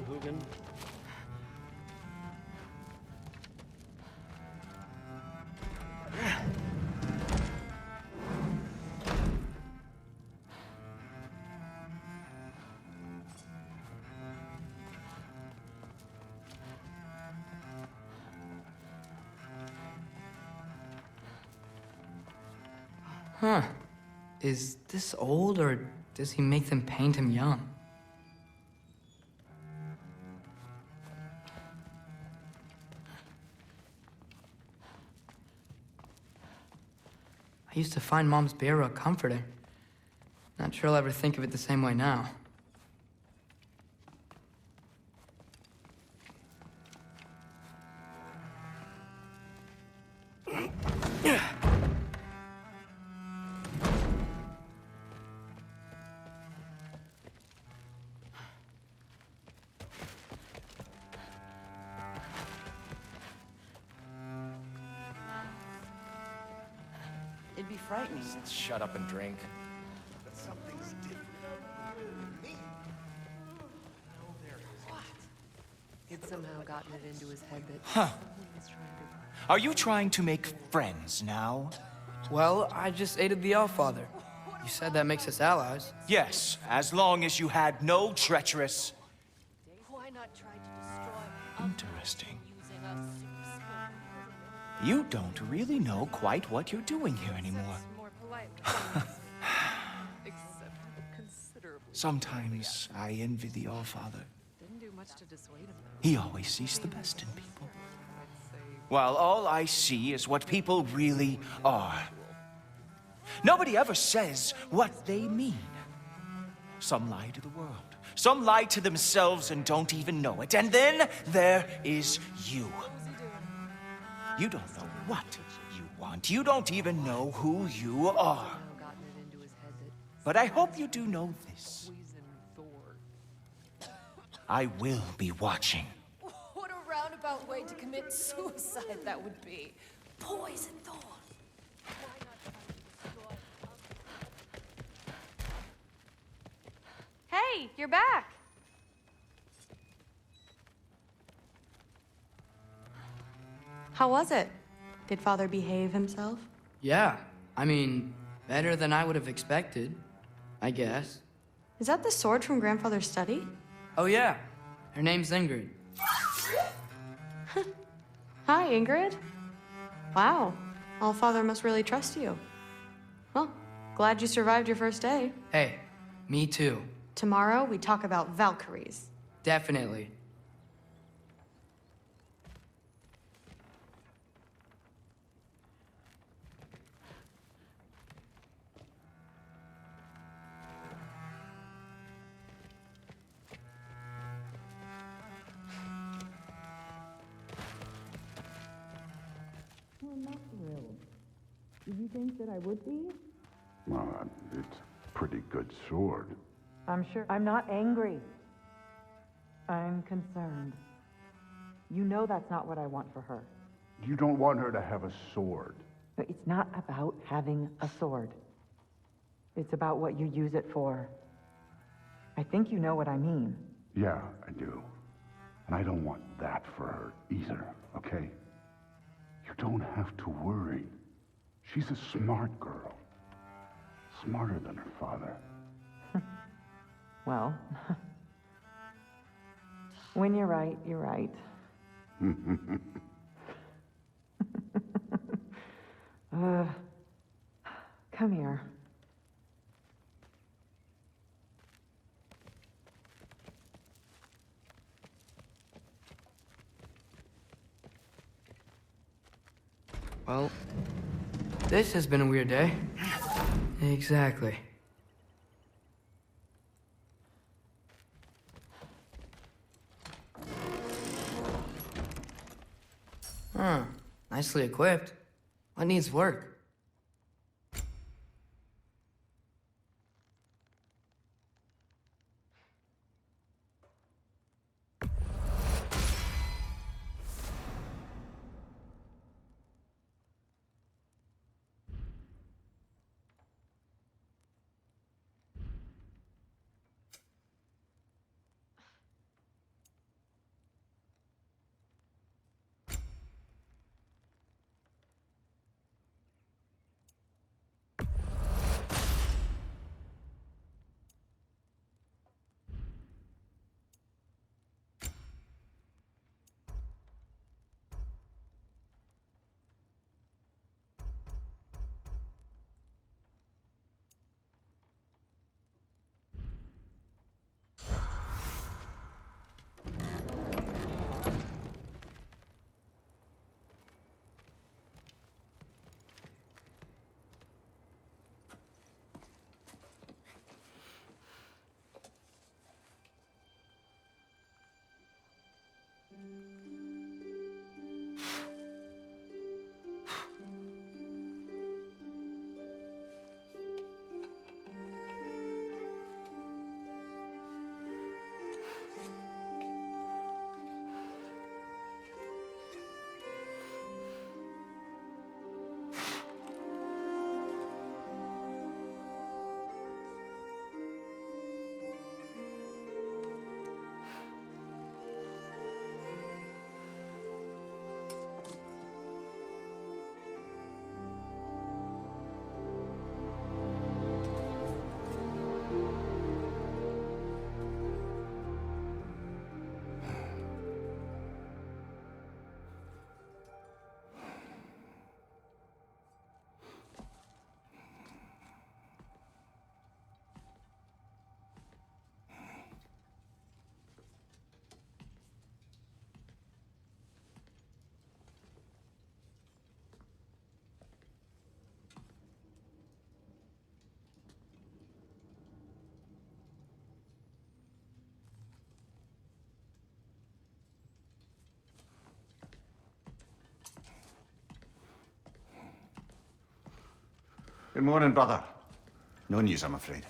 on, Hugin. Huh. Is this old, or does he make them paint him young? I used to find Mom's beer comforting. Not sure I'll ever think of it the same way now. It'd be frightening. Just shut up and drink. But something's different. Me? He'd somehow gotten it into his head that Huh. he was trying to... Are you trying to make friends now? Well, I just aided the Allfather. You said that makes us allies. Yes, as long as you had no treacherous... Why not try to destroy Interesting. using a super You don't really know quite what you're doing here anymore. more polite. Except considerably. Sometimes I envy the Allfather. Didn't do much to dissuade him, though. He always sees the best in people. I'd say While all I see is what people really are. Nobody ever says what they mean. Some lie to the world. Some lie to themselves and don't even know it. And then there is you. You don't know what you want. You don't even know who you are. somehow gotten it into his head that But I hope you do know this. poison Thor. I will be watching. What a roundabout way to commit suicide that would be. Poison Thor. Hey, you're back. How was it? Did Father behave himself? Yeah, I mean, better than I would have expected, I guess. Is that the sword from Grandfather's study? Oh yeah, her name's Ingrid. Hi, Ingrid. Wow, Allfather must really trust you. Well, glad you survived your first day. Hey, me too. Tomorrow, we talk about Valkyries. Definitely. Well, it's a pretty good sword. I'm sure. I'm not angry. I'm concerned. You know that's not what I want for her. You don't want her to have a sword. But it's not about having a sword. It's about what you use it for. I think you know what I mean. Yeah, I do. And I don't want that for her either, okay? You don't have to worry. She's a smart girl. Smarter than her father. Well, when you're right, you're right. Come here. Well, this has been a weird day. Exactly. Huh. Nicely equipped. What needs work? Good morning, brother. No news, I'm afraid.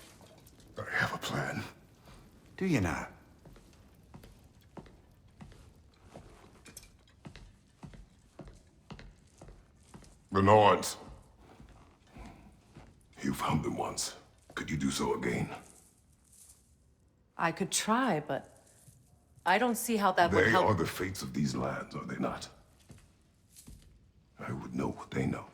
I have a plan. Do you now? The Norns. You found them once. Could you do so again? I could try, but I don't see how that would They help. are the fates of these lands, are they not? I would know what they know,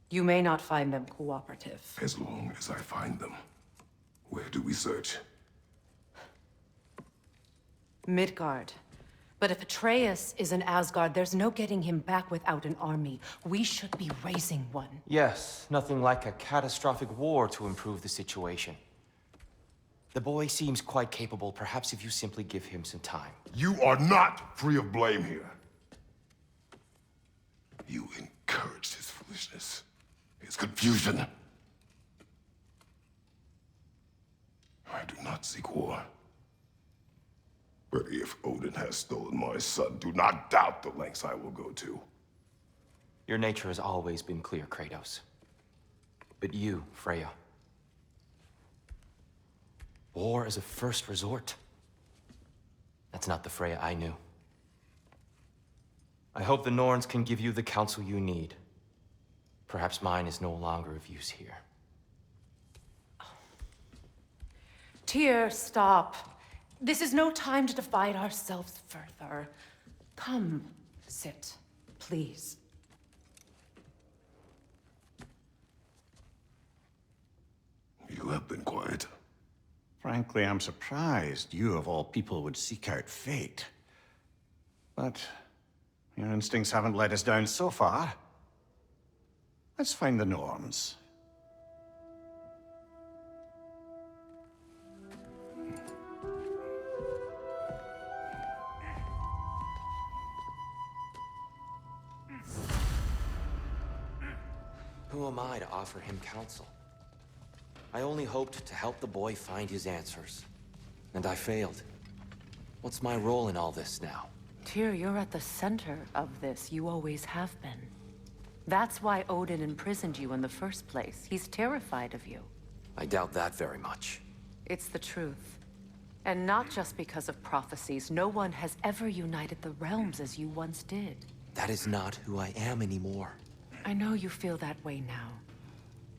You may not find them cooperative. as long as I find them. Where do we search? Midgard. But if Atreus is in Asgard, there's no getting him back without an army. We should be raising one. Yes, nothing like a catastrophic war to improve the situation. The boy seems quite capable, perhaps if you simply give him some time. You are not free of blame here. You encouraged his foolishness, his confusion. I do not seek war. But if Odin has stolen my son, do not doubt the lengths I will go to. Your nature has always been clear, Kratos. But you, Freya. War is a first resort. That's not the Freya I knew. I hope the Norns can give you the counsel you need. Perhaps mine is no longer of use here. Tyr, stop. This is no time to divide ourselves further. Come, sit, please. You have been quiet. Frankly, I'm surprised you, of all people, would seek out fate. But your instincts haven't let us down so far. Let's find the Norns. Who am I to offer him counsel? I only hoped to help the boy find his answers. And I failed. What's my role in all this now? Tyr, you're at the center of this. You always have been. That's why Odin imprisoned you in the first place. He's terrified of you. I doubt that very much. It's the truth. And not just because of prophecies. No one has ever united the realms as you once did. That is not who I am anymore. I know you feel that way now.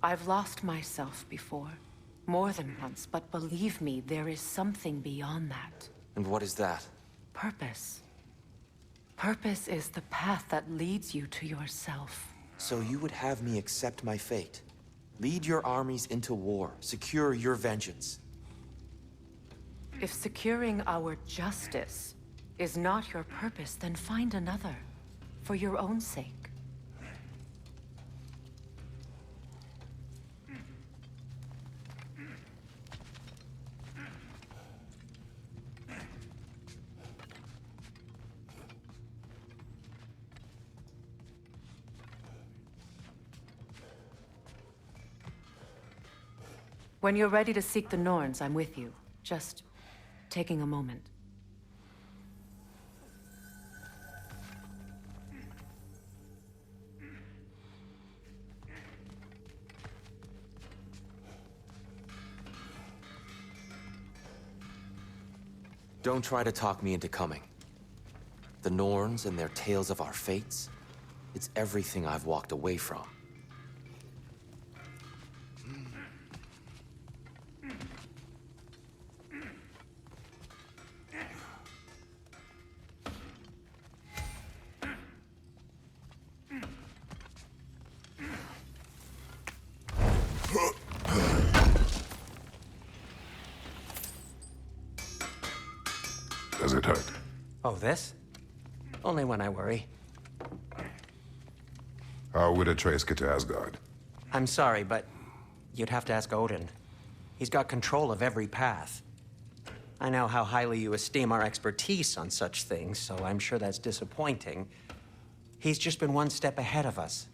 I've lost myself before. More than once, but believe me, there is something beyond that. And what is that? Purpose. Purpose is the path that leads you to yourself. So you would have me accept my fate? Lead your armies into war, secure your vengeance. If securing our justice is not your purpose, then find another. For your own sake. When you're ready to seek the Norns, I'm with you. Just taking a moment. Don't try to talk me into coming. The Norns and their tales of our fates, it's everything I've walked away from. Does it hurt? Oh, this? Only when I worry. How would Atreus get to Asgard? I'm sorry, but you'd have to ask Odin. He's got control of every path. I know how highly you esteem our expertise on such things, so I'm sure that's disappointing. He's just been one step ahead of us.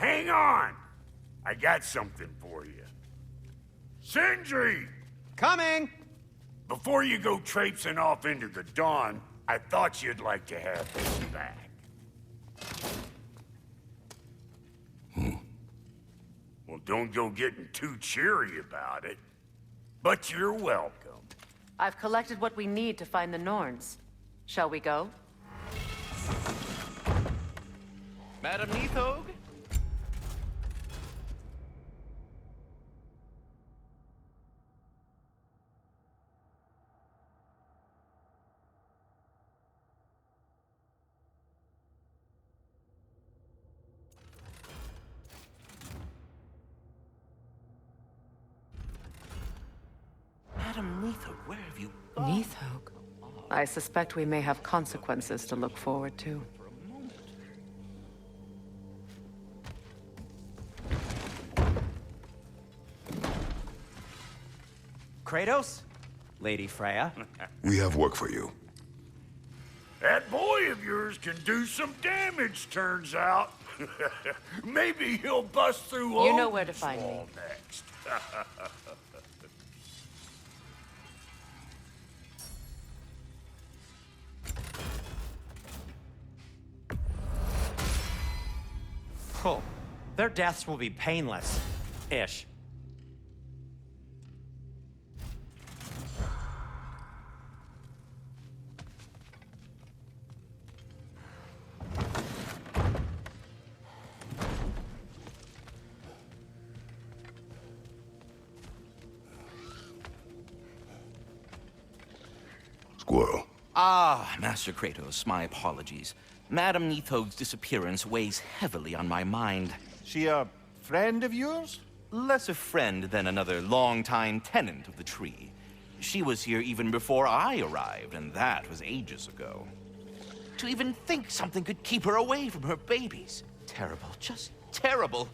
Hang on! I got something for you. Sindri! Coming! Before you go traipsing off into the dawn, I thought you'd like to have this back. Well, don't go getting too cheery about it. But you're welcome. I've collected what we need to find the Norns. Shall we go? Madam Neathog? Madam Neathog, where have you gone? Neathog. I suspect we may have consequences to look forward to. Kratos? Lady Freya? We have work for you. That boy of yours can do some damage, turns out. Maybe he'll bust through You know where to find me. wall next. Oh, their deaths will be painless. Ish. Squirrel. Ah, Master Kratos, my apologies. Madam Neathog's disappearance weighs heavily on my mind. She a friend of yours? Less a friend than another longtime tenant of the tree. She was here even before I arrived, and that was ages ago. To even think something could keep her away from her babies. Terrible, just terrible.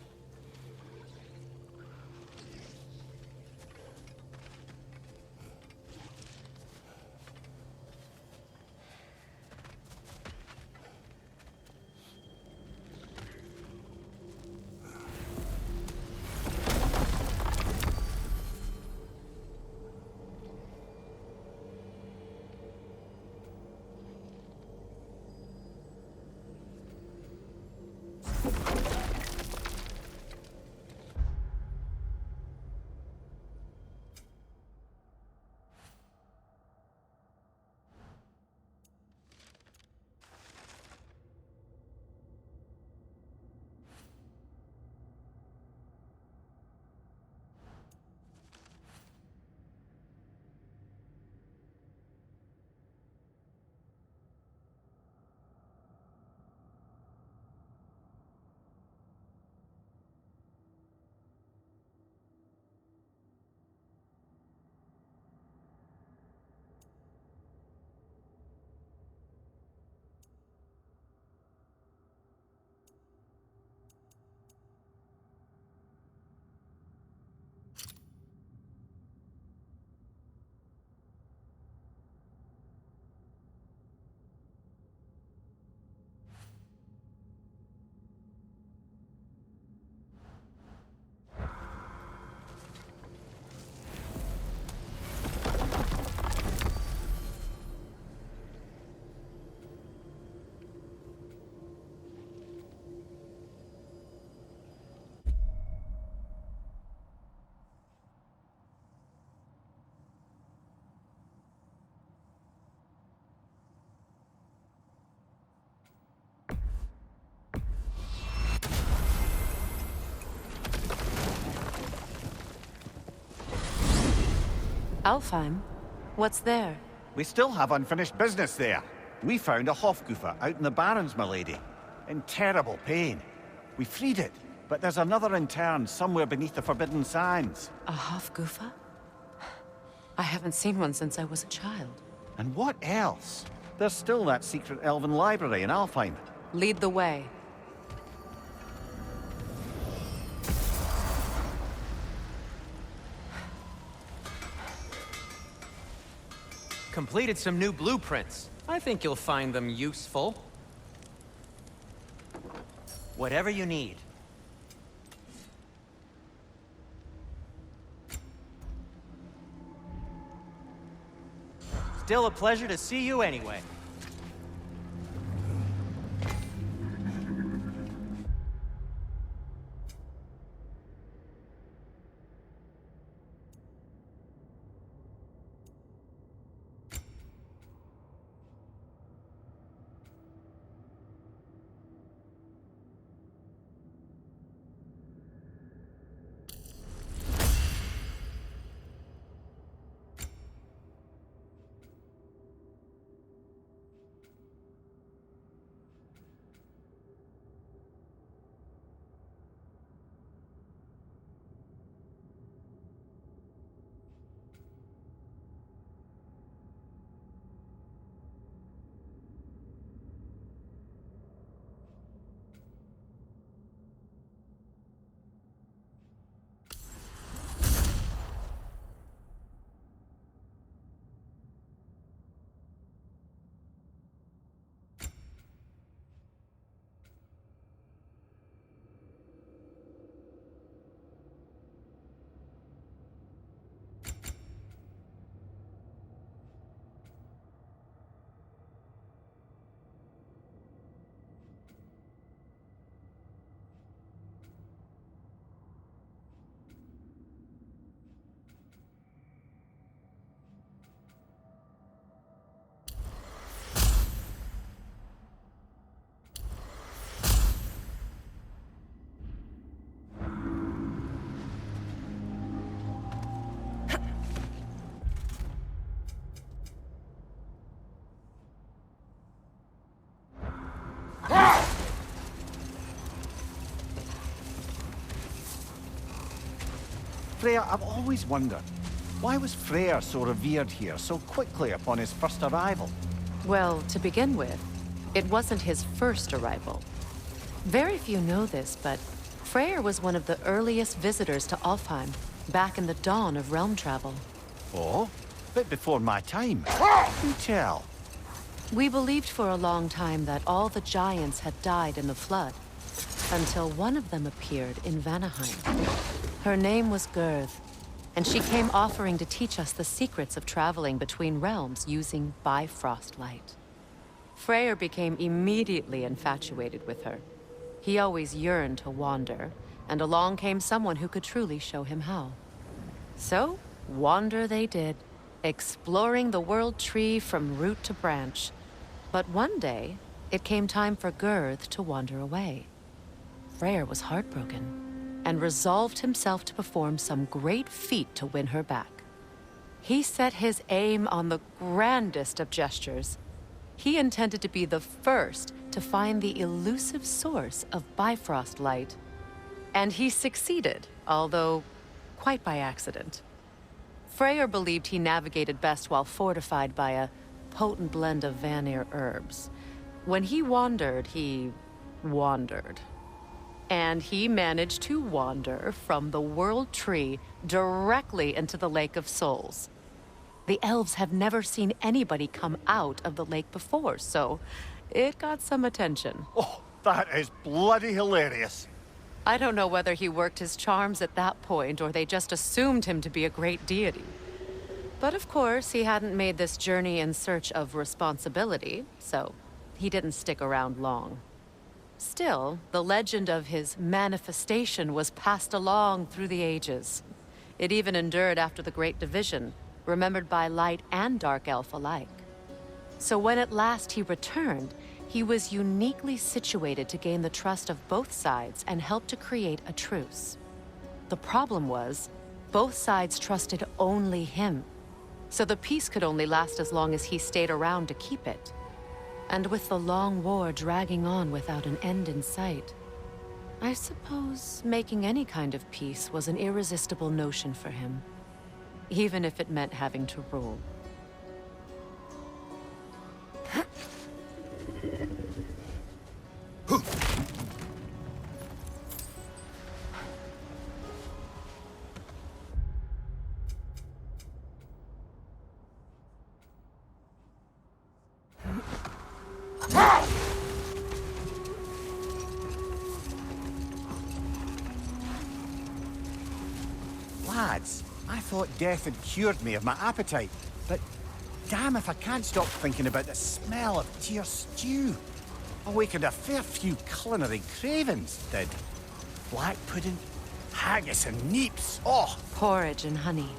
Alfheim? What's there? We still have unfinished business there. We found a Hofgufer out in the Barrens, my lady. In terrible pain. We freed it, but there's another intern somewhere beneath the Forbidden Sands. A Hofgufer? I haven't seen one since I was a child. And what else? There's still that secret elven library in Alfheim. Lead the way. Completed some new blueprints. I think you'll find them useful. Whatever you need. Still a pleasure to see you anyway. Freya, I've always wondered, why was Freyr so revered here so quickly upon his first arrival? Well, to begin with, it wasn't his first arrival. Very few know this, but Freyr was one of the earliest visitors to Alfheim, back in the dawn of realm travel. Oh? Bit before my time. Do tell. We believed for a long time that all the giants had died in the flood, until one of them appeared in Vanaheim. Her name was Gerd, and she came offering to teach us the secrets of traveling between realms using Bifrost light. Freyr became immediately infatuated with her. He always yearned to wander, and along came someone who could truly show him how. So, wander they did, exploring the World Tree from root to branch. But one day, it came time for Gerd to wander away. Freyr was heartbroken, and resolved himself to perform some great feat to win her back. He set his aim on the grandest of gestures. He intended to be the first to find the elusive source of Bifrost light. And he succeeded, although quite by accident. Freyr believed he navigated best while fortified by a potent blend of Vanir herbs. When he wandered, he wandered. And he managed to wander from the World Tree directly into the Lake of Souls. The elves have never seen anybody come out of the lake before, so it got some attention. Oh, that is bloody hilarious. I don't know whether he worked his charms at that point or they just assumed him to be a great deity. But of course, he hadn't made this journey in search of responsibility, so he didn't stick around long. Still, the legend of his manifestation was passed along through the ages. It even endured after the Great Division, remembered by light and dark elf alike. So when at last he returned, he was uniquely situated to gain the trust of both sides and help to create a truce. The problem was, both sides trusted only him. So the peace could only last as long as he stayed around to keep it. And with the long war dragging on without an end in sight, I suppose making any kind of peace was an irresistible notion for him, even if it meant having to rule. Lads, I thought death had cured me of my appetite, but damn if I can't stop thinking about the smell of tear stew. Awakened a fair few culinary cravings, did. Black pudding, haggis and neeps, oh! Porridge and honey.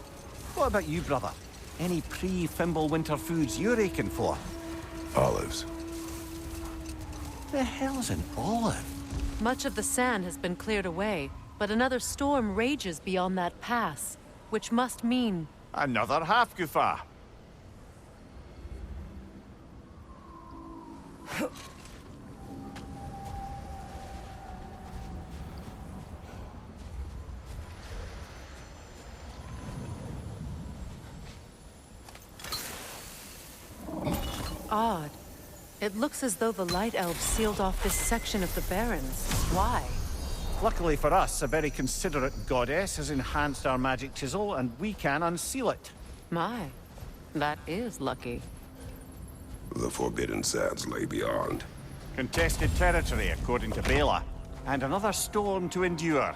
What about you, brother? Any pre-Fimble winter foods you're aching for? Olives. The hell's an olive? Much of the sand has been cleared away, but another storm rages beyond that pass, which must mean... Another half-goofa. Odd. It looks as though the Light Elves sealed off this section of the Barrens. Why? Luckily for us, a very considerate goddess has enhanced our magic chisel, and we can unseal it. My, that is lucky. The Forbidden Sands lay beyond. Contested territory, according to Bela, and another storm to endure.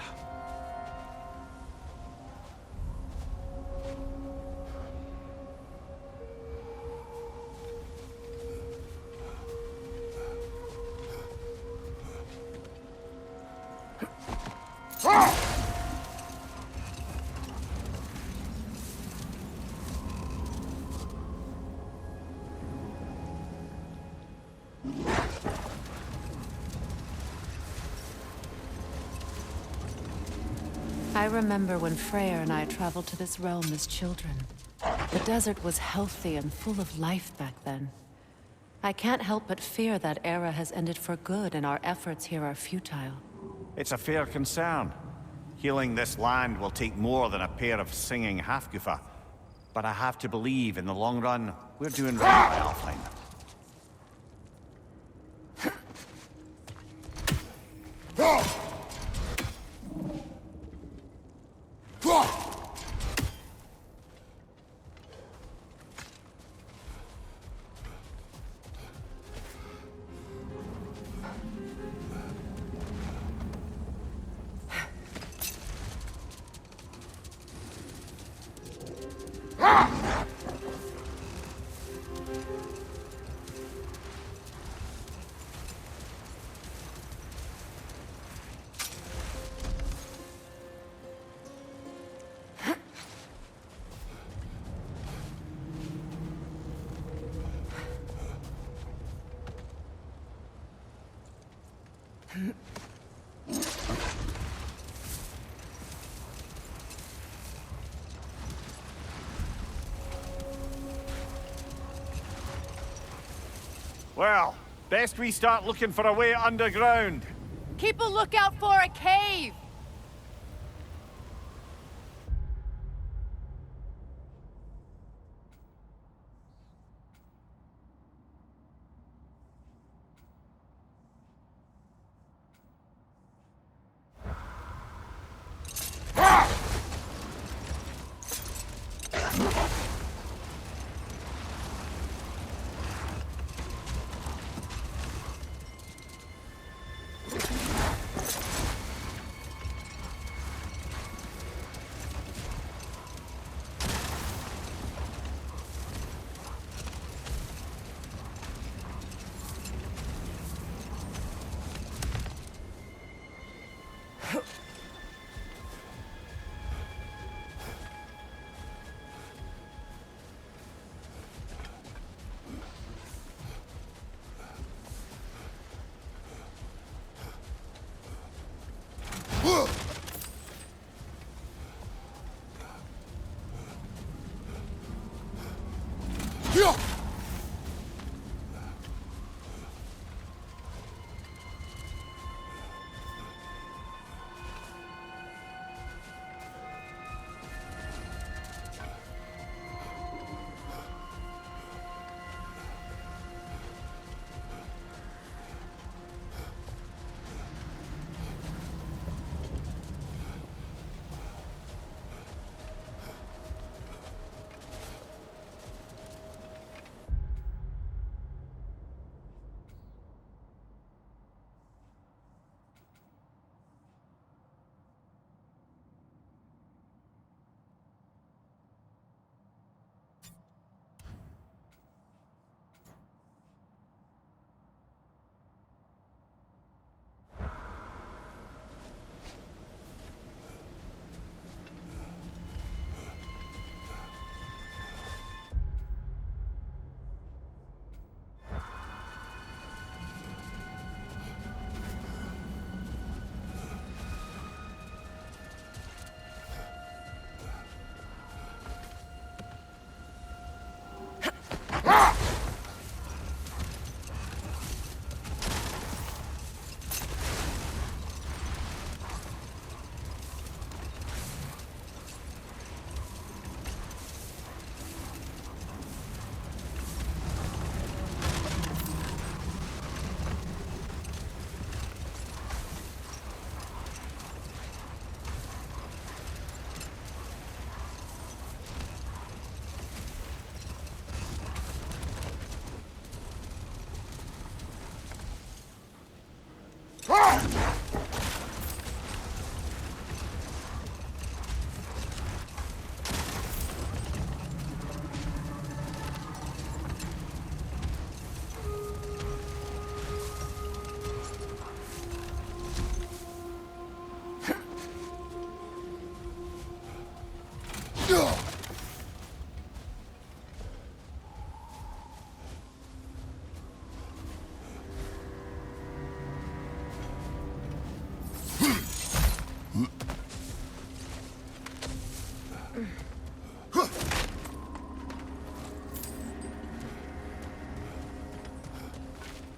I remember when Freyr and I traveled to this realm as children. The desert was healthy and full of life back then. I can't help but fear that era has ended for good and our efforts here are futile. It's a fair concern. Healing this land will take more than a pair of singing half-goofa. But I have to believe, in the long run, we're doing right by Alfheim. Well, best we start looking for a way underground. Keep a lookout for a cave!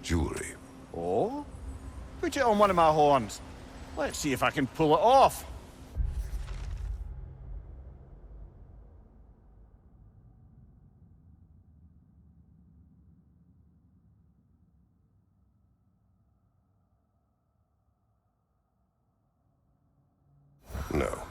Jewelry. Oh? Put it on one of my horns. Let's see if I can pull it off. No.